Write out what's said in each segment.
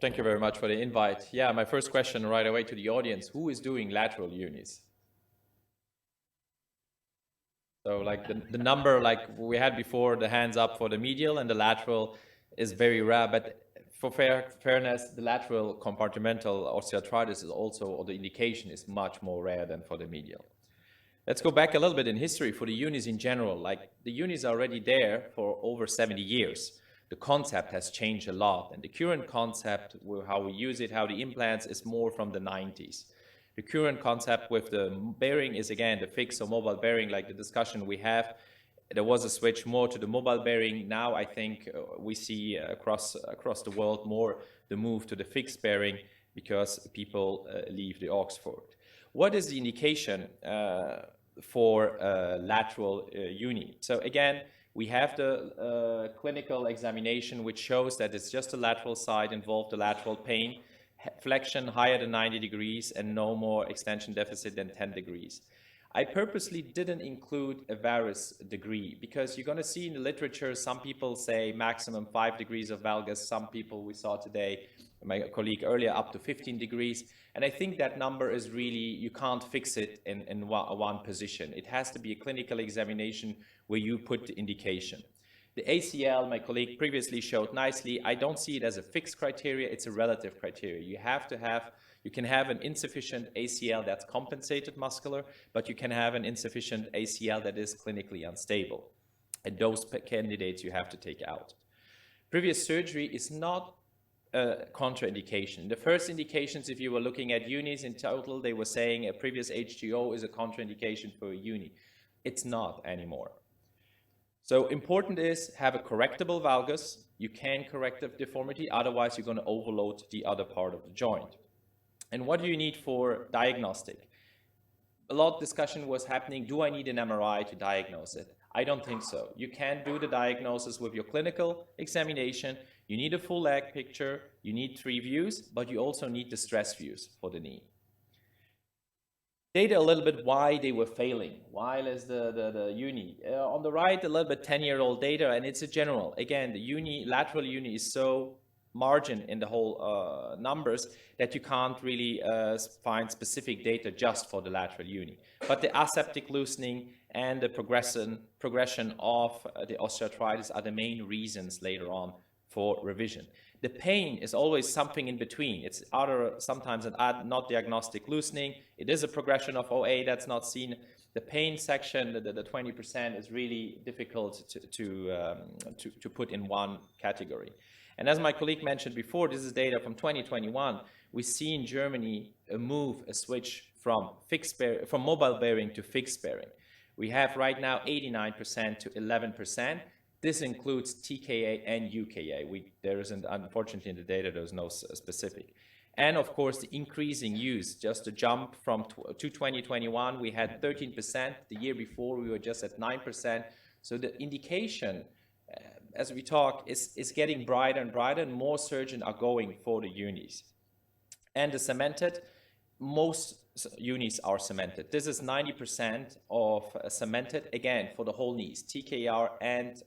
Thank you very much for the invite. Yeah, my first question right away to the audience, who is doing lateral unis? So like the number like we had before, the hands up for the medial and the lateral is very rare, but for fairness, the lateral compartmental osteoarthritis is also, or the indication is much more rare than for the medial. Let's go back a little bit in history for the unis in general. Like the unis are already there for over 70 years. The concept has changed a lot, and the current concept, how we use it, how the implants, is more from the 90s. The current concept with the bearing is again the fixed or mobile bearing, like the discussion we have. There was a switch more to the mobile bearing. Now I think we see across the world more the move to the fixed bearing because people leave the Oxford. What is the indication for lateral uni? So again, we have the clinical examination which shows that it's just the lateral side involved, the lateral pain, flexion higher than 90 degrees and no more extension deficit than 10 degrees. I purposely didn't include a varus degree because you're going to see in the literature some people say maximum 5 degrees of valgus, some people we saw today, my colleague earlier, up to 15 degrees. And I think that number is really, you can't fix it in one position. It has to be a clinical examination where you put the indication. The ACL, my colleague previously showed nicely, I don't see it as a fixed criteria, it's a relative criteria. You can have an insufficient ACL that's compensated muscular, but you can have an insufficient ACL that is clinically unstable. And those candidates you have to take out. Previous surgery is not a contraindication. The first indications, if you were looking at unis in total, they were saying a previous HTO is a contraindication for a uni. It's not anymore. So important is have a correctable valgus. You can correct the deformity, otherwise you're going to overload the other part of the joint. And what do you need for diagnostic? A lot of discussion was happening, do I need an MRI to diagnose it? I don't think so. You can do the diagnosis with your clinical examination. You need a full leg picture, you need 3 views, but you also need the stress views for the knee. Data a little bit why they were failing. Why is the uni? On the right, a little bit 10-year-old data, and it's a general. Again, the lateral uni is so margin in the whole numbers that you can't really find specific data just for the lateral uni. But the aseptic loosening and the progression of the osteoarthritis are the main reasons later on for revision. The pain is always something in between. It's sometimes an not diagnostic loosening. It is a progression of OA that's not seen. The pain section, the 20%, is really difficult to put in one category. And as my colleague mentioned before, this is data from 2021. We see in Germany a switch from mobile bearing to fixed bearing. We have right now 89% to 11%. This includes TKA and UKA. There isn't, unfortunately, in the data, there's no specific. And of course, the increasing use, just to jump from to 2021, we had 13%. The year before, we were just at 9%. So the indication, as we talk, is getting brighter and brighter, and more surgeons are going for the unis. And the cemented, most unis are cemented. This is 90% of cemented, again, for the whole knees, TKR and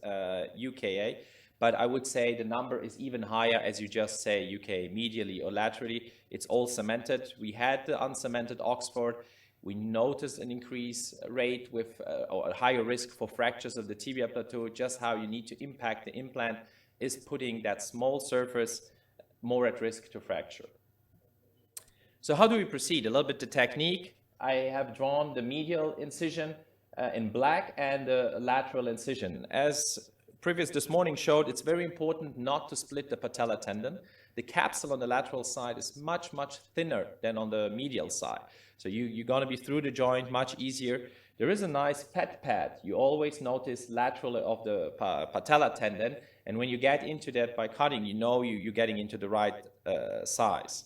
UKA. But I would say the number is even higher as you just say UK medially or laterally. It's all cemented. We had the uncemented Oxford. We noticed an increased rate with or a higher risk for fractures of the tibia plateau. Just how you need to impact the implant is putting that small surface more at risk to fracture. So how do we proceed? A little bit the technique. I have drawn the medial incision in black and the lateral incision. As previous this morning showed, it's very important not to split the patella tendon. The capsule on the lateral side is much, much thinner than on the medial side. So you're going to be through the joint much easier. There is a nice pet pad. You always notice lateral of the patella tendon. And when you get into that by cutting, you know you're getting into the right size.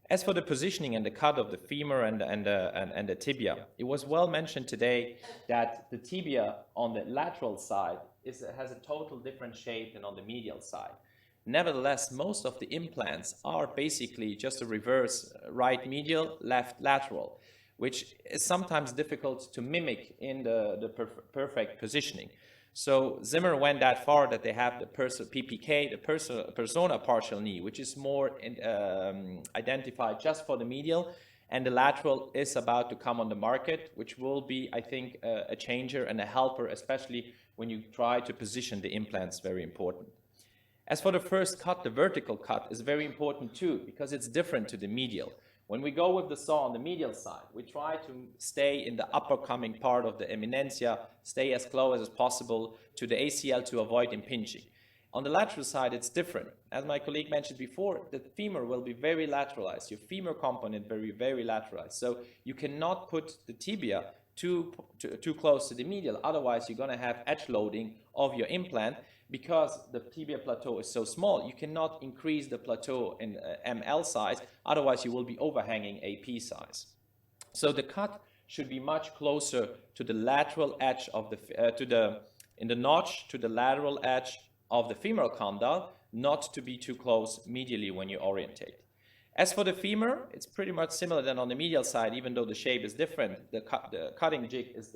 As for the positioning and the cut of the femur and the tibia, it was well mentioned today that the tibia on the lateral side has a total different shape than on the medial side. Nevertheless, most of the implants are basically just a reverse right medial, left lateral, which is sometimes difficult to mimic in the perfect positioning. So Zimmer went that far that they have the PPK, the persona partial knee, which is more identified just for the medial, and the lateral is about to come on the market, which will be, I think, a changer and a helper, especially when you try to position the implants, very important. As for the first cut, the vertical cut is very important too, because it's different to the medial. When we go with the saw on the medial side, we try to stay in the upper coming part of the eminentia, stay as close as possible to the ACL to avoid impinging. On the lateral side, it's different. As my colleague mentioned before, the femur will be very lateralized, your femur component very lateralized. So you cannot put the tibia too close to the medial, otherwise you're going to have edge loading of your implant. Because the tibia plateau is so small, you cannot increase the plateau in ML size, otherwise you will be overhanging AP size. So the cut should be much closer to the lateral edge of the, in the notch to the lateral edge of the femoral condyle, not to be too close medially when you orientate. As for the femur, it's pretty much similar than on the medial side, even though the shape is different. The cutting jig is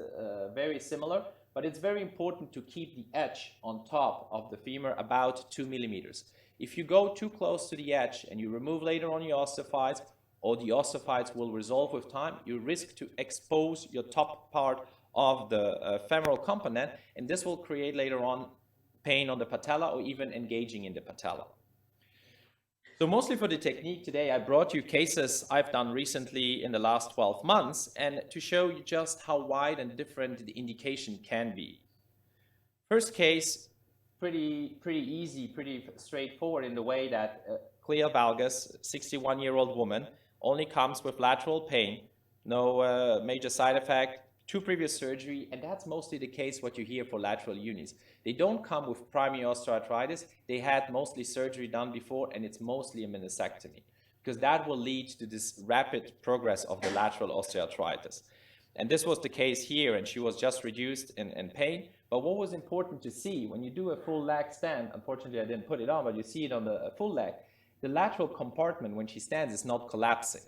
very similar, but it's very important to keep the edge on top of the femur about 2 millimeters. If you go too close to the edge and you remove later on your osteophytes, or the osteophytes will resolve with time, you risk to expose your top part of the femoral component, and this will create later on pain on the patella or even engaging in the patella. So mostly for the technique today, I brought you cases I've done recently in the last 12 months, and to show you just how wide and different the indication can be. First case, pretty easy, pretty straightforward in the way that clear valgus, 61-year-old woman, only comes with lateral pain, no major side effect, 2 previous surgery, and that's mostly the case what you hear for lateral unis. They don't come with primary osteoarthritis. They had mostly surgery done before, and it's mostly a meniscectomy, because that will lead to this rapid progress of the lateral osteoarthritis. And this was the case here, and she was just reduced in pain. But what was important to see, when you do a full leg stand, unfortunately I didn't put it on, but you see it on the full leg, the lateral compartment when she stands is not collapsing.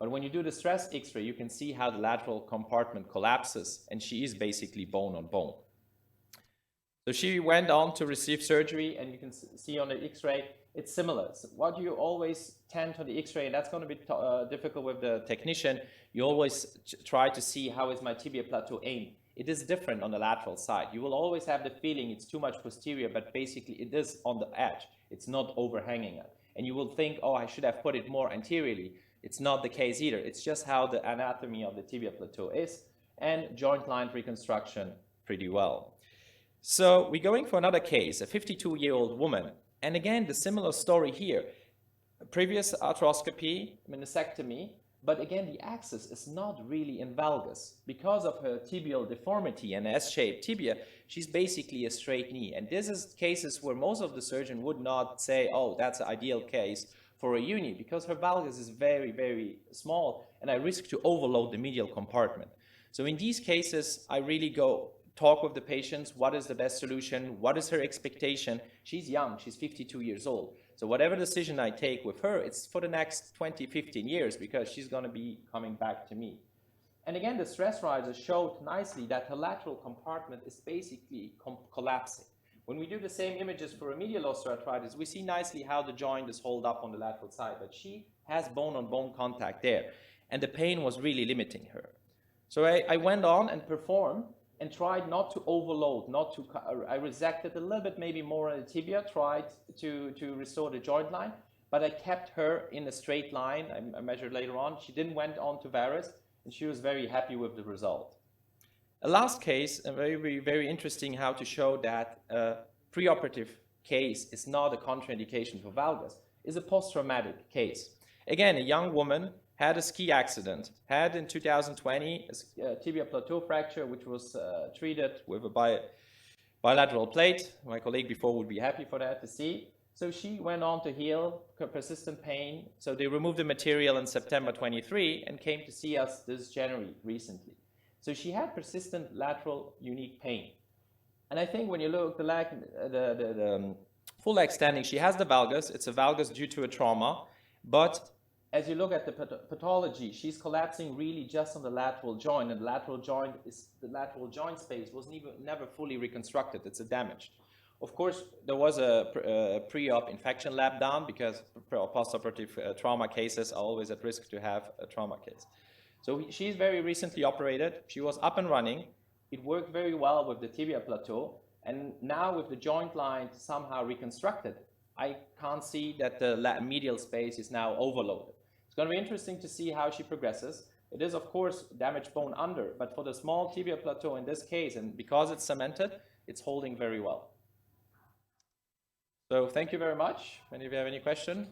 But when you do the stress X-ray, you can see how the lateral compartment collapses, and she is basically bone on bone. So she went on to receive surgery, and you can see on the X-ray, it's similar. So what you always tend to the X-ray, and that's going to be difficult with the technician, you always try to see how is my tibia plateau aimed. It is different on the lateral side. You will always have the feeling it's too much posterior, but basically it is on the edge. It's not overhanging it. And you will think, oh, I should have put it more anteriorly. It's not the case either. It's just how the anatomy of the tibia plateau is, and joint line reconstruction pretty well. So we're going for another case, a 52-year-old woman. And again, the similar story here. Previous arthroscopy, meniscectomy, but again, the axis is not really in valgus. Because of her tibial deformity and S-shaped tibia, she's basically a straight knee. And this is cases where most of the surgeon would not say, oh, that's an ideal case for a uni, because her valgus is very small, and I risk to overload the medial compartment. So in these cases, I really go talk with the patients, what is the best solution, what is her expectation. She's young, she's 52 years old. So whatever decision I take with her, it's for the next 20, 15 years, because she's gonna be coming back to me. And again, the stress riser showed nicely that her lateral compartment is basically collapsing. When we do the same images for a medial osteoarthritis, we see nicely how the joint is held up on the lateral side, but she has bone-on-bone contact there, and the pain was really limiting her. So I went on and performed and tried not to overload, I resected a little bit, maybe more on the tibia, tried to restore the joint line, but I kept her in a straight line. I measured later on. She didn't went on to varus, and she was very happy with the result. A last case, very interesting how to show that a preoperative case is not a contraindication for valgus, is a post-traumatic case. Again, a young woman had a ski accident, had in 2020 a tibia plateau fracture, which was treated with a bilateral plate. My colleague before would be happy for that to see. So she went on to heal persistent pain. So they removed the material in September 23 and came to see us this January recently. So she had persistent lateral unique pain. And I think when you look at the leg, the full leg standing, she has the valgus. It's a valgus due to a trauma, but as you look at the pathology, she's collapsing really just on the lateral joint, and the lateral joint space was never fully reconstructed. It's a damaged. Of course, there was a pre-op infection lab done because postoperative trauma cases are always at risk to have a trauma case. So she's very recently operated. She was up and running. It worked very well with the tibia plateau, and now with the joint line somehow reconstructed, I can't see that the medial space is now overloaded. It's going to be interesting to see how she progresses. It is, of course, damaged bone under, but for the small tibia plateau in this case, and because it's cemented, it's holding very well. So thank you very much. And if you have any question,